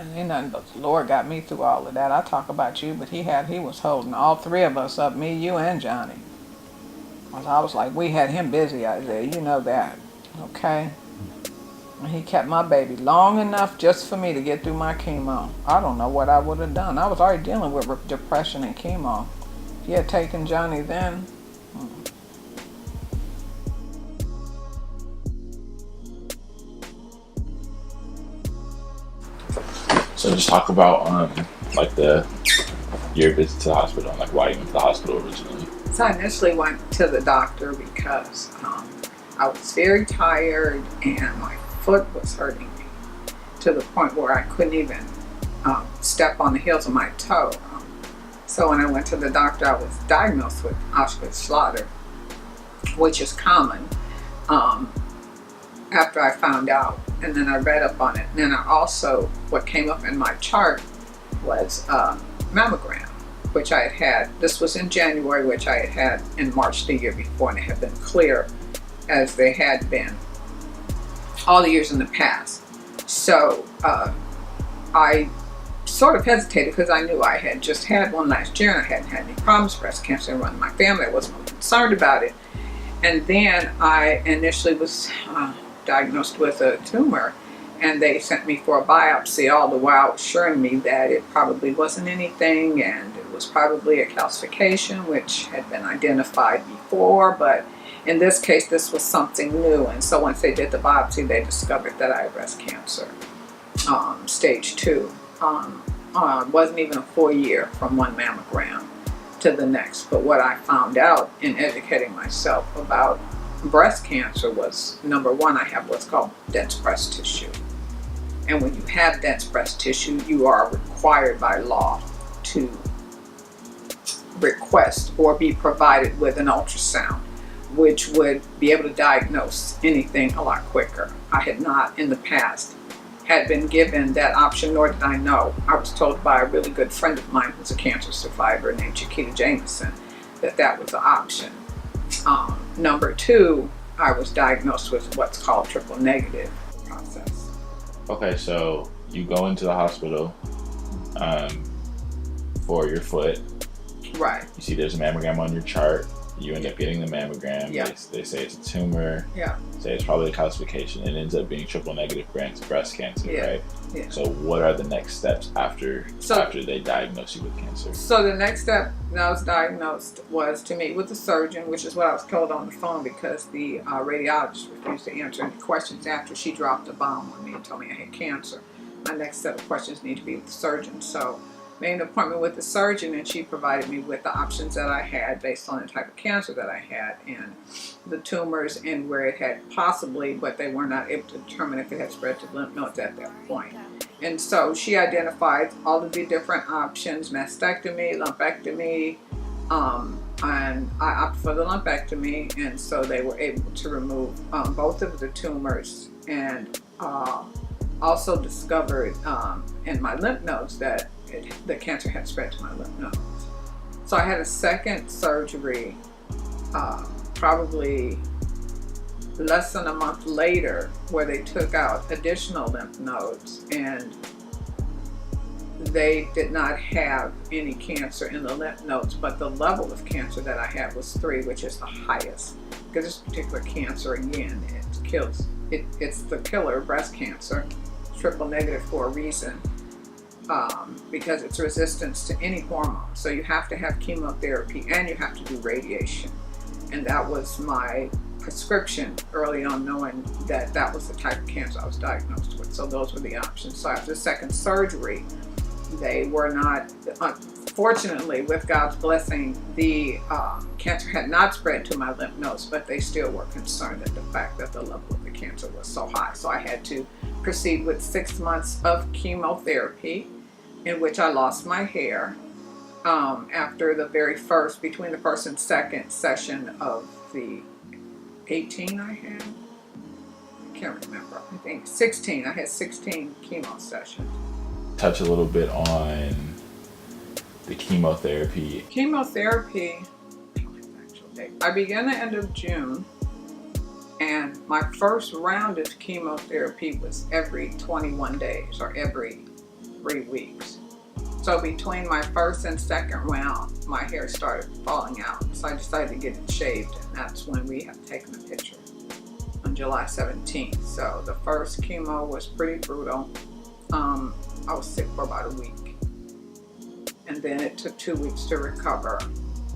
And ain't nothing but the Lord got me through all of that. I talk about you, but he was holding all three of us up, me, you, and Johnny. I was like, we had him busy, Isaiah. You know that, okay? And he kept my baby long enough just for me to get through my chemo. I don't know what I would have done. I was already dealing with depression and chemo. If he had taken Johnny then. So just talk about like your visit to the hospital and like why you went to the hospital originally. So I initially went to the doctor because I was very tired and my foot was hurting me to the point where I couldn't even step on the heels of my toe. So when I went to the doctor, I was diagnosed with Auschwitz-Schlatter, which is common after I found out. And then I read up on it. And then I also, what came up in my chart was mammogram, which I had. This was in January, which I had in March the year before, and it had been clear as they had been all the years in the past. So I sort of hesitated because I knew I had just had one last year and I hadn't had any problems, breast cancer running my family. I wasn't concerned about it. And then I initially was diagnosed with a tumor, and they sent me for a biopsy, all the while assuring me that it probably wasn't anything and it was probably a calcification which had been identified before, but in this case this was something new. And so once they did the biopsy, they discovered that I had breast cancer, stage 2. Wasn't even a full year from one mammogram to the next. But what I found out in educating myself about breast cancer was, number one, I have what's called dense breast tissue. And when you have dense breast tissue, you are required by law to request or be provided with an ultrasound, which would be able to diagnose anything a lot quicker. I had not in the past had been given that option, nor did I know. I was told by a really good friend of mine who's a cancer survivor named Chiquita Jameson that that was the option. Number two, I was diagnosed with what's called triple negative process. Okay, so you go into the hospital for your foot. Right. You see there's a mammogram on your chart. You end up getting the mammogram. Yeah. They say it's a tumor. Yeah. Say it's probably a calcification. It ends up being triple negative breast cancer, Yeah. right? Yeah. So what are the next steps after they diagnose you with cancer? So the next step when I was diagnosed was to meet with the surgeon, which is what I was told on the phone because the radiologist refused to answer any questions after she dropped a bomb on me and told me I had cancer. My next set of questions need to be with the surgeon. So made an appointment with the surgeon, and she provided me with the options that I had based on the type of cancer that I had and the tumors and where it had possibly, but they were not able to determine if it had spread to lymph nodes at that point. And so she identified all of the different options: mastectomy, lumpectomy, and I opted for the lumpectomy, and so they were able to remove both of the tumors, and also discovered in my lymph nodes that the cancer had spread to my lymph nodes. So I had a second surgery probably less than a month later, where they took out additional lymph nodes, and they did not have any cancer in the lymph nodes, but the level of cancer that I had was 3, which is the highest. Because this particular cancer, again, it kills. It's the killer of breast cancer. Triple negative for a reason. Because it's resistance to any hormone. So you have to have chemotherapy and you have to do radiation. And that was my prescription early on, knowing that that was the type of cancer I was diagnosed with. So those were the options. So after the second surgery, they were not, unfortunately, with God's blessing, the cancer had not spread to my lymph nodes, but they still were concerned at the fact that the level of the cancer was so high. So I had to proceed with 6 months of chemotherapy, in which I lost my hair after the very first, between the first and second session of the 18 I had. I can't remember. I think 16. I had 16 chemo sessions. Touch a little bit on the chemotherapy. Chemotherapy, I began the end of June, and my first round of chemotherapy was every 21 days or every 3 weeks. So between my first and second round, my hair started falling out. So I decided to get it shaved, and that's when we have taken a picture on July 17th. So the first chemo was pretty brutal. I was sick for about a week, and then it took 2 weeks to recover.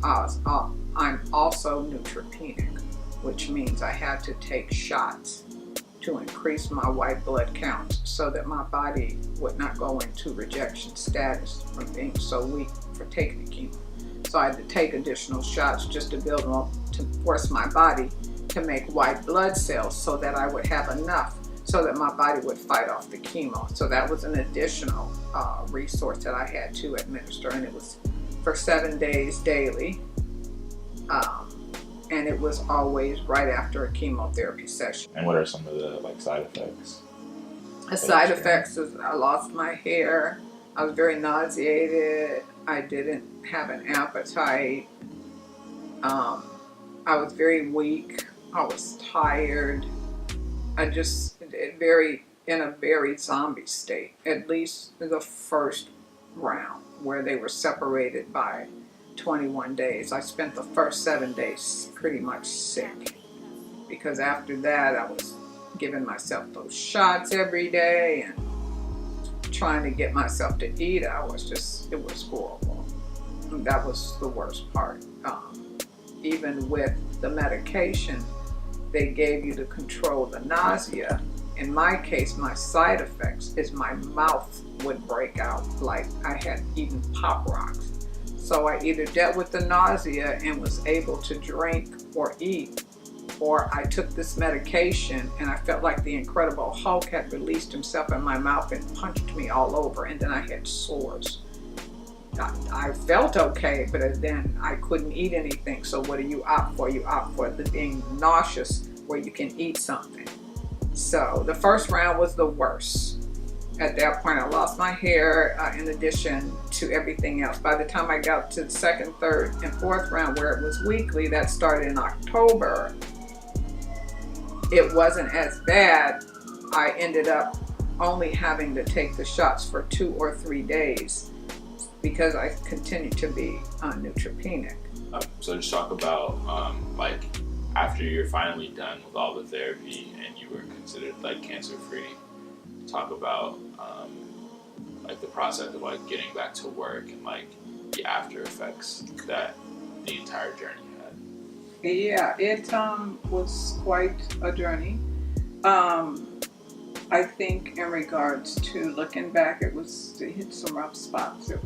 I'm also neutropenic, which means I had to take shots to increase my white blood count so that my body would not go into rejection status from being so weak for taking the chemo. So I had to take additional shots just to build up, to force my body to make white blood cells so that I would have enough so that my body would fight off the chemo. So that was an additional resource that I had to administer, and it was for 7 days daily. And it was always right after a chemotherapy session. And what are some of the side effects? The side effects is I lost my hair. I was very nauseated. I didn't have an appetite. I was very weak. I was tired. I just in a very zombie state. At least the first round, where they were separated by 21 days. I spent the first 7 days pretty much sick, because after that I was giving myself those shots every day and trying to get myself to eat. It was horrible. That was the worst part. Even with the medication they gave you to control the nausea, in my case, my side effects is my mouth would break out like I had eaten Pop Rocks. So I either dealt with the nausea and was able to drink or eat, or I took this medication and I felt like the Incredible Hulk had released himself in my mouth and punched me all over, and then I had sores. I felt okay, but then I couldn't eat anything. So what do you opt for? You opt for the being nauseous where you can eat something. So the first round was the worst. At that point, I lost my hair in addition to everything else. By the time I got to the second, third, and fourth round, where it was weekly, that started in October, it wasn't as bad. I ended up only having to take the shots for 2 or 3 days because I continued to be neutropenic. So just talk about after you're finally done with all the therapy and you were considered cancer free. Talk about the process of getting back to work and the after effects that the entire journey had. Yeah, it was quite a journey. I think in regards to looking back, it hit some rough spots. It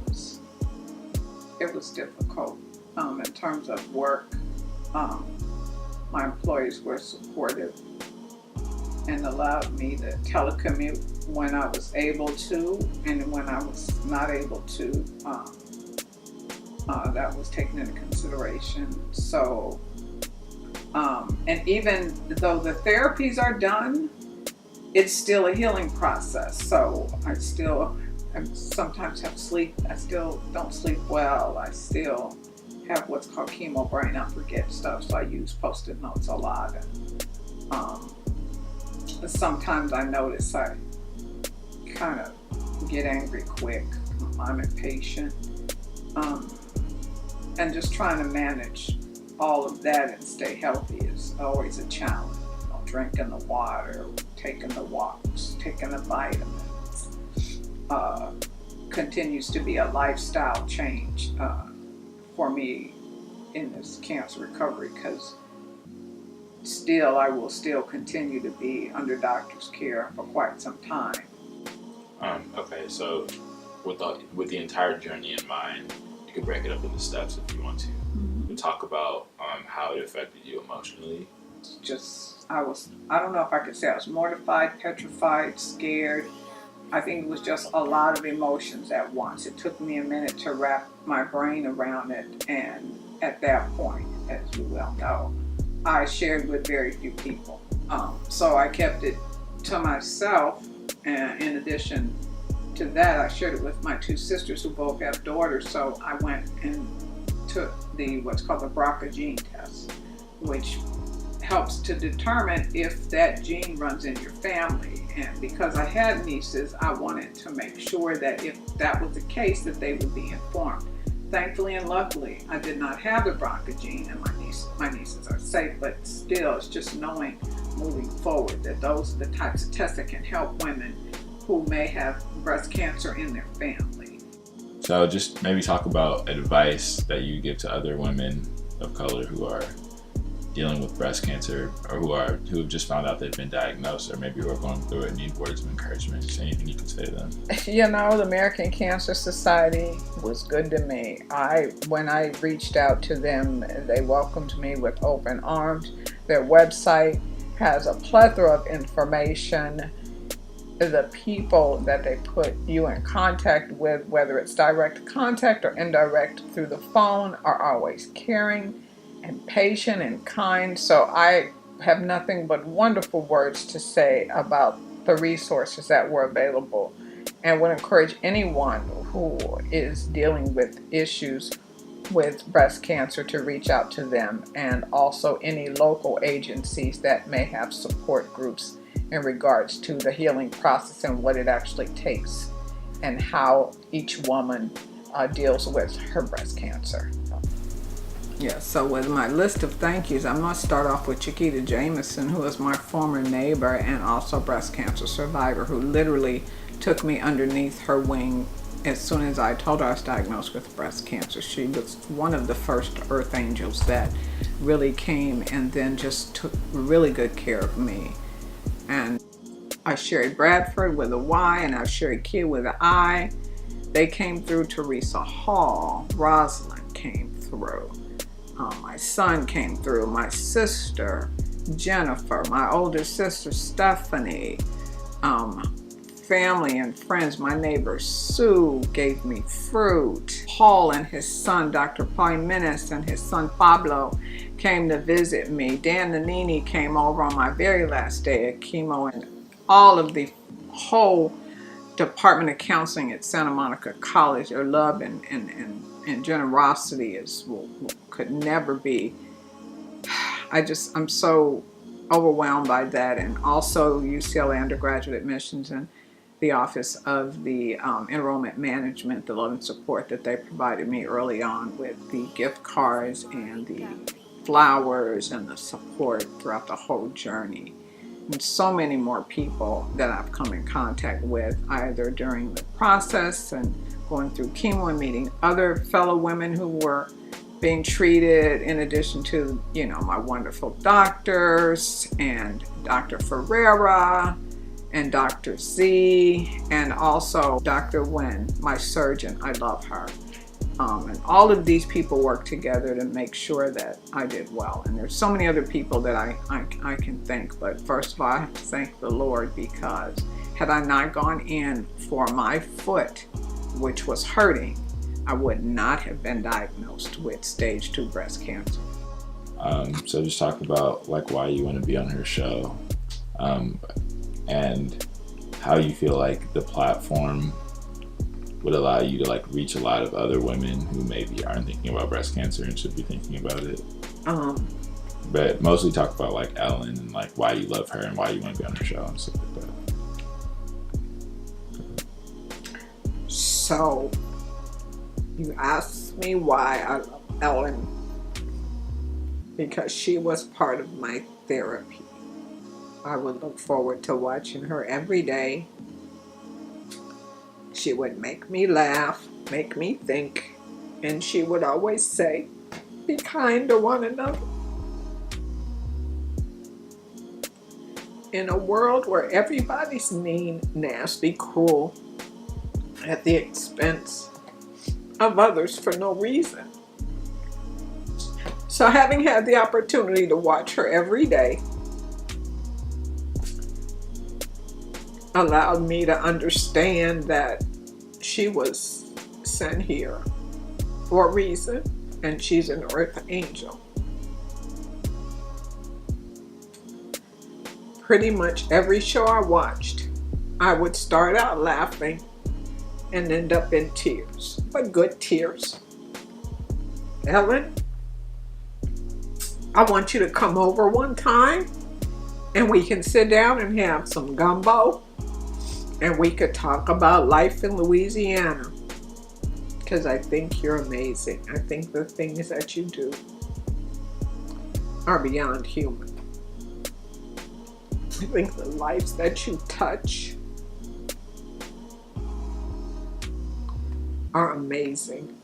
was difficult in terms of work. My employees were supportive and allowed me to telecommute when I was able to, and when I was not able to, that was taken into consideration. So, and even though the therapies are done, it's still a healing process. So I sometimes have sleep. I still don't sleep well. I still have what's called chemo brain. I forget stuff, so I use Post-it notes a lot. And sometimes I notice I kind of get angry quick. I'm impatient. And just trying to manage all of that and stay healthy is always a challenge. Drinking the water, taking the walks, taking the vitamins, continues to be a lifestyle change for me in this cancer recovery, because I will still continue to be under doctor's care for quite some time. Okay, so with the entire journey in mind, you can break it up into steps if you want to. Mm-hmm. Talk about how it affected you emotionally. I don't know if I could say I was mortified, petrified, scared. I think it was just a lot of emotions at once. It took me a minute to wrap my brain around it, and at that point, as you well know, I shared with very few people. So I kept it to myself, and in addition to that, I shared it with my 2 sisters who both have daughters. So I went and took what's called the BRCA gene test, which helps to determine if that gene runs in your family. And because I had nieces, I wanted to make sure that if that was the case, that they would be informed. Thankfully and luckily, I did not have the BRCA gene, and my nieces are safe, but still, it's just knowing moving forward that those are the types of tests that can help women who may have breast cancer in their family. So just maybe talk about advice that you give to other women of color who are dealing with breast cancer, or who have just found out they've been diagnosed, or maybe who are going through it and need words of encouragement. Just anything you can say to them. You know, the American Cancer Society was good to me. When I reached out to them, they welcomed me with open arms. Their website has a plethora of information. The people that they put you in contact with, whether it's direct contact or indirect through the phone, are always caring and patient and kind. So I have nothing but wonderful words to say about the resources that were available, and would encourage anyone who is dealing with issues with breast cancer to reach out to them, and also any local agencies that may have support groups in regards to the healing process and what it actually takes and how each woman deals with her breast cancer. Yeah, so with my list of thank yous, I must start off with Chiquita Jameson, who is my former neighbor and also breast cancer survivor, who literally took me underneath her wing as soon as I told her I was diagnosed with breast cancer. She was one of the first earth angels that really came and then just took really good care of me. And I Sherry Bradford with a Y, and I Sherry Kidd with an I. They came through. Teresa Hall, Rosalind came through. My son came through, my sister, Jennifer, my older sister, Stephanie, family and friends, my neighbor, Sue, gave me fruit. Paul and his son, Dr. Paul Jimenez, and his son, Pablo, came to visit me. Dan Nanini came over on my very last day of chemo, and all of the whole Department of Counseling at Santa Monica College. Their love and generosity could never be. I'm so overwhelmed by that. And also UCLA undergraduate admissions and the Office of the Enrollment Management, the love and support that they provided me early on with the gift cards and the flowers and the support throughout the whole journey. And so many more people that I've come in contact with, either during the process and going through chemo and meeting other fellow women who were being treated, in addition to, my wonderful doctors and Dr. Ferreira and Dr. Z, and also Dr. Wen, my surgeon. I love her. And all of these people work together to make sure that I did well. And there's so many other people that I can thank. But first of all, I have to thank the Lord, because had I not gone in for my foot, which was hurting, I would not have been diagnosed with stage 2 breast cancer. So just talk about why you want to be on her show, and how you feel like the platform would allow you to reach a lot of other women who maybe aren't thinking about breast cancer and should be thinking about it. But mostly talk about Ellen and why you love her and why you want to be on her show and stuff like that. So you asked me why I love Ellen, because she was part of my therapy. I would look forward to watching her every day. She would make me laugh, make me think, and she would always say, "Be kind to one another." In a world where everybody's mean, nasty, cruel, at the expense of others for no reason. So having had the opportunity to watch her every day allowed me to understand that she was sent here for a reason, and she's an earth angel. Pretty much every show I watched, I would start out laughing and end up in tears, but good tears. Ellen, I want you to come over one time and we can sit down and have some gumbo and we could talk about life in Louisiana. Because I think you're amazing. I think the things that you do are beyond human. I think the lives that you touch are amazing.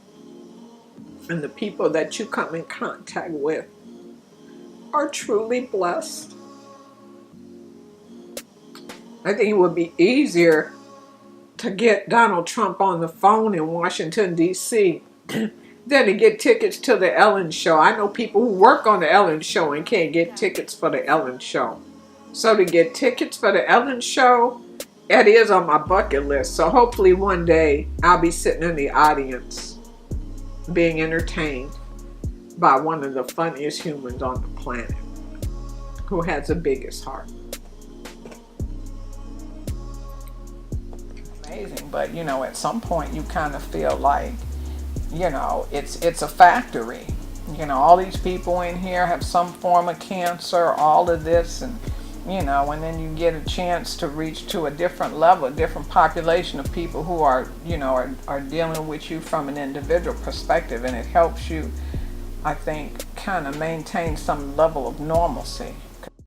And the people that you come in contact with are truly blessed. I think it would be easier to get Donald Trump on the phone in Washington, D.C. than to get tickets to the Ellen Show. I know people who work on the Ellen Show and can't get tickets for the Ellen Show. So to get tickets for the Ellen Show, it is on my bucket list. So hopefully one day I'll be sitting in the audience being entertained by one of the funniest humans on the planet who has the biggest heart. Amazing, but at some point you kind of feel like, it's a factory. All these people in here have some form of cancer, all of this, and and then you get a chance to reach to a different level, a different population of people who are dealing with you from an individual perspective, and it helps you, I think, kind of maintain some level of normalcy.